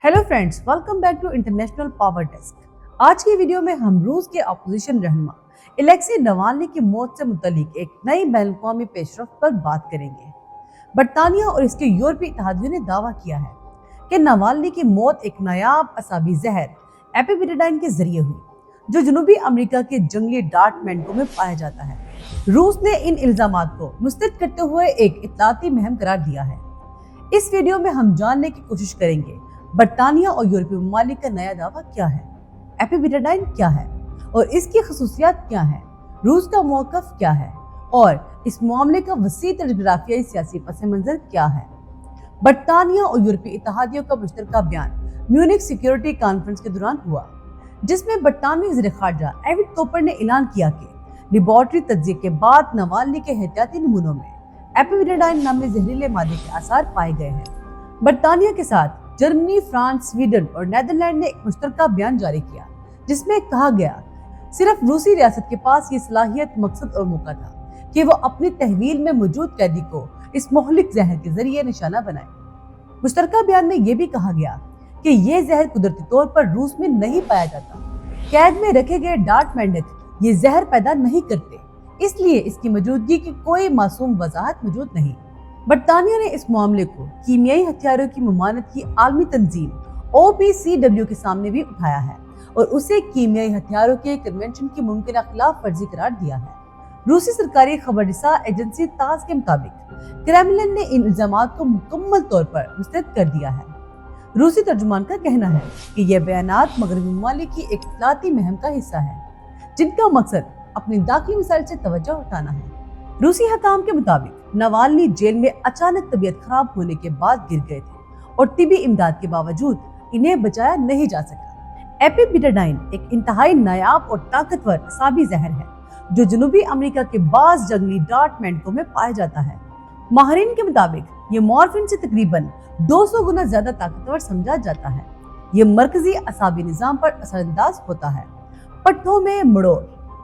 Hello friends, welcome back to international power desk. आज की video में हम रूस के अपोजिशन रहनुमा एलेक्सी नवाल्नी की मौत से मुतल्लिक एक नई बैनुल-अक़वामी पेशरफ्त पर बात करेंगे। बरतानिया और इसके यूरोपीय इत्तेहादियों ने दावा किया है कि नवाल्नी की मौत एक नायाब असाबी जहर एपिविटाडाइन के जरिए हुई, जो जनूबी अमेरिका के जंगली डार्ट मैंगो में पाया जाता है। रूस ने इन इल्जामात को मुस्तरद करते हुए एक इत्तलाती मुहिम करार दिया है। इस वीडियो में हम जानने की कोशिश करेंगे बरतानिया और यूरोपीय ममालिक का नया दावा क्या है, एपिविटाडाइन क्या है और इसकी खसूसियात क्या है, रूस का मौक़िफ़ क्या है और इस मामले का वसी जुग़राफ़ियाई सियासी पस मंज़र क्या है। बरतानिया और यूरोपीय इत्तेहादियों का मुश्तरका बयान म्यूनिख सिक्योरिटी कॉन्फ्रेंस के दौरान हुआ, जिसमें बरतानवी वज़ीर ख़ारजा एविड कोपर ने ऐलान किया कि लेबॉरेटरी तज्ज़िये के बाद नवाल्नी के एहतियाती नमूनों में एपिविटाडाइन नामी जहरीले मादे के आसार पाए गए हैं। बरतानिया के साथ जर्मनी, फ्रांस, स्वीडन और नीदरलैंड ने एक मुश्तरका बयान जारी किया, जिसमें कहा गया सिर्फ रूसी रियासत के पास ये सलाहियत, मकसद और मौका था कि वो अपनी तहवील में मौजूद कैदी को इस मोहलिक जहर के जरिए निशाना बनाए। मुश्तरका बयान में यह भी कहा गया कि ये जहर कुदरती तौर पर रूस में नहीं पाया जाता। कैद में रखे गए डार्ट मेंढक ये जहर पैदा नहीं करते, इसलिए इसकी मौजूदगी की कोई मासूम वजाहत मौजूद नहीं। बरतानिया ने इस मामले को कीमियाई हथियारों की ममानत की आलमी तंजीम OPCW के सामने भी उठाया है और उसे कीमियाई हथियारों के कन्वेंशन की मुमकिन खिलाफ वर्जी करार दिया है। रूसी सरकारी खबररसा एजेंसी तास के मुताबिक क्रेमलिन ने इन इल्जामात को मुकम्मल तौर पर मुस्तरद कर दिया है। रूसी तर्जुमान का कहना है कि यह बयानात मगरबी ममालिक की एक इत्तलाती मुहिम का हिस्सा है, जिनका मकसद अपनी दाखिली मिसाइल से तवज्जो हटाना है। रूसी हकाम के मुताबिक नवाल्नी जेल में अचानक तबीयत खराब होने के बाद गिर गए थे और तिबी इमदाद के बावजूद इन्हें बचाया नहीं जा सका। एपिविटाडाइन एक इंतहाई नायाब और ताकतवर असाबी जहर है, जो जनूबी अमेरिका के बाज़ जंगली डार्ट मैंगो में पाया जाता है। माहिरीन के मुताबिक ये मॉर्फिन से तकरीबन 200 गुना ज्यादा ताकतवर समझा जाता है। ये मरकजी असाबी निजाम पर असरअंदाज होता है, पट्टों में मड़ोड़,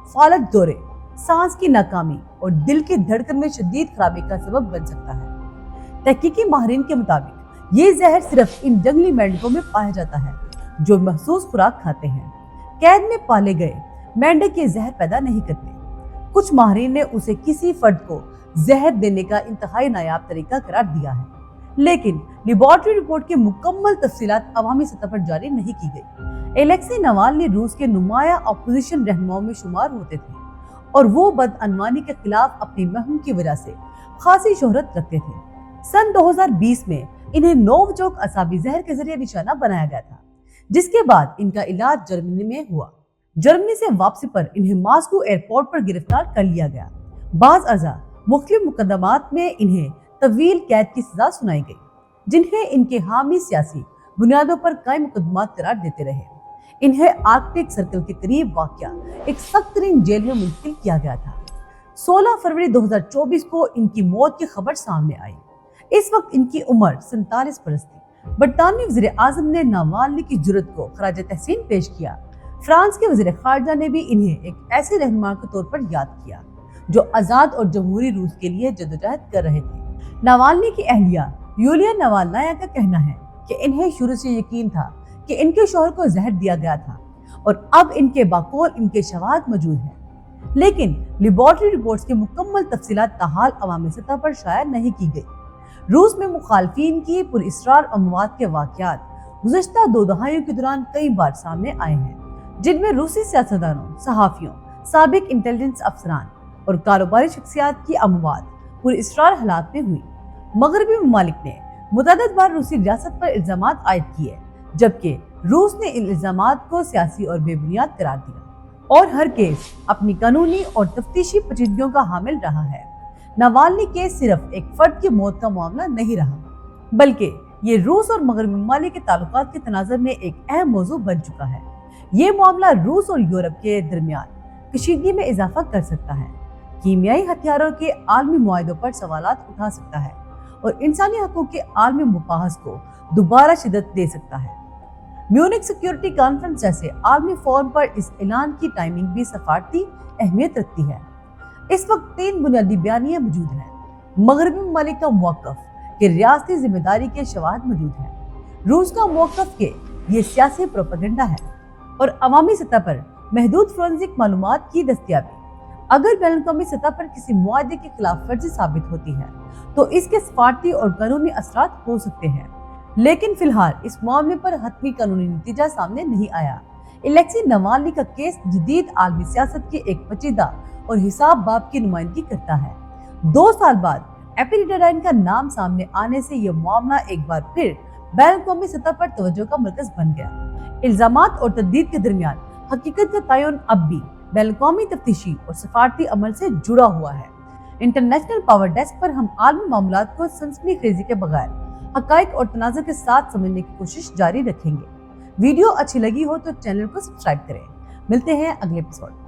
फालज दौरे, सांस की नाकामी और दिल की धड़कन में शदीद खराबी का सबब बन सकता है। तहकीकी माहिरीन के मुताबिक ये जहर सिर्फ इन जंगली मेंढकों में पाया जाता है, जो महसूस खुराक खाते हैं। कैद में पाले गए मेंढक ये जहर पैदा नहीं करते। कुछ माहिरीन ने उसे किसी फर्द को जहर देने का इंतहाई नायाब तरीका करार दिया है, लेकिन लेबॉरेटरी रिपोर्ट की मुकम्मल तफसीलात अवामी सतह पर जारी नहीं की गई। एलेक्सी नवाल्नी रूस के नुमाया अपोजिशन रहनुमाओं में शुमार होते थे और वो बदअनवानी के खिलाफ अपनी मुहिम की वजह से खासी शोहरत रखते थे। सन 2020 में इन्हें नोविचोक असाबी जहर के जरिए निशाना बनाया गया था, जिसके बाद इनका इलाज जर्मनी में हुआ। जर्मनी से वापसी पर इन्हें मॉस्को एयरपोर्ट पर गिरफ्तार कर लिया गया। बाज़ अज़ा मुख्तलिफ मुकदमात में इन्हें तवील कैद की सजा सुनाई गई, जिन्हें इनके हामी सियासी बुनियादों पर कई मुकदमात करार देते रहे। इन्हें आर्कटिक सर्कल के करीब वाक़या एक सख्त तरीन जेल में मुंतकिल किया गया था। 16 फरवरी 2024 को इनकी मौत की खबर सामने आई। इस वक्त इनकी उम्र 47 बरस थी। बरतानवी वज़ीर आज़म ने नवाल्नी की जुर्रत को खराज तहसीन पेश किया। फ्रांस के वज़ीर ख़ारजा ने भी इन्हें एक ऐसे रहनुमा के तौर पर याद किया, जो आज़ाद और जमहूरी रूस के लिए जद्दोजहद कर रहे थे। नवाल्नी की अहलिया यूलिया नवाल्नाया का कहना है कि इन्हें शुरू से यकीन था कि इनके शौहर को जहर दिया गया था और अब इनके बाकौल इनके शवाहद मौजूद हैं, लेकिन लेबॉरेटरी रिपोर्ट्स की मुकम्मल तफसीलात ताहाल अवामी सतह पर शाया नहीं की गई। रूस में मुखालफीन की पुरअसरार अमवात के वाक़यात गुज़श्ता 2 दहाइयों के दौरान कई बार सामने आए हैं, जिनमें रूसी सियासतदानों, सहाफ़ियों, साबिक इंटेलिजेंस अफसरान और कारोबारी शख्सियात की अमवात पुरअसरार हालात में हुई। मगरबी ममालिक ने मुतअद्दिद बार रूसी रियासत पर इल्ज़ामात आयद किए, जबकि रूस ने इन इल्ज़ामात को सियासी और बेबुनियाद करार दिया और हर केस अपनी कानूनी और तफ्तीशी पेचीदगियों का हामिल रहा है। नवाल्नी केस सिर्फ एक फर्द की मौत का मामला नहीं रहा, बल्कि ये रूस और मगरबी ममालिक के ताल्लुकात के तनाज़ुर में एक अहम मौजू बन चुका है। ये मामला रूस और यूरोप के दरमियान कशीदगी में इजाफा कर सकता है, कीमियाई हथियारों के आलमी मुआहदों पर सवालात उठा सकता है और इंसानी हकूक़ के आलमी मुबाहस को दोबारा शिद्दत दे सकता है। म्यूनिख सिक्योरिटी कॉन्फ्रेंस जैसे आलमी फोरम पर इस ऐलान की टाइमिंग भी सफारती अहमियत रखती है। इस वक्त 3 बुनियादी बयानियां मौजूद हैं। मगरबी ममालिक का मौक़िफ़ कि रियासती जिम्मेदारी के शवाहद मौजूद हैं। रूस का मौक़िफ़ के ये सियासी प्रोपेगेंडा है और अवामी सतह पर महदूद फोरेंसिक मालूमात की दस्तयाबी अगर बैनुल-अक़वामी सतह पर किसी मुआहदे की खिलाफ वर्जी साबित होती है तो इसके सफारती और कानूनी असरात हो सकते हैं, लेकिन फिलहाल इस मामले पर हतमी कानूनी नतीजा सामने नहीं आया। एलेक्सी नवाल्नी का केस जदीद आलमी सियासत के एक पेचीदा और हिसाब बाब की नुमाइंदगी करता है। 2 साल बाद एपिडिडाइन का नाम सामने आने से यह मामला एक बार फिर बैनुल-अक़वामी सतह पर तवज्जो का मरकज बन गया। इल्जामात और तददीद के दरमियान हकीकत का तयन अब भी बैनुल-अक़वामी तफ्तीशी और सफारती अमल से जुड़ा हुआ है। इंटरनेशनल पावर डेस्क पर हम आलमी मामलात को सनसनीखेजी के बगैर हकाइक और तनाज़ुर के साथ समझने की कोशिश जारी रखेंगे। वीडियो अच्छी लगी हो तो चैनल को सब्सक्राइब करें। मिलते हैं अगले एपिसोड।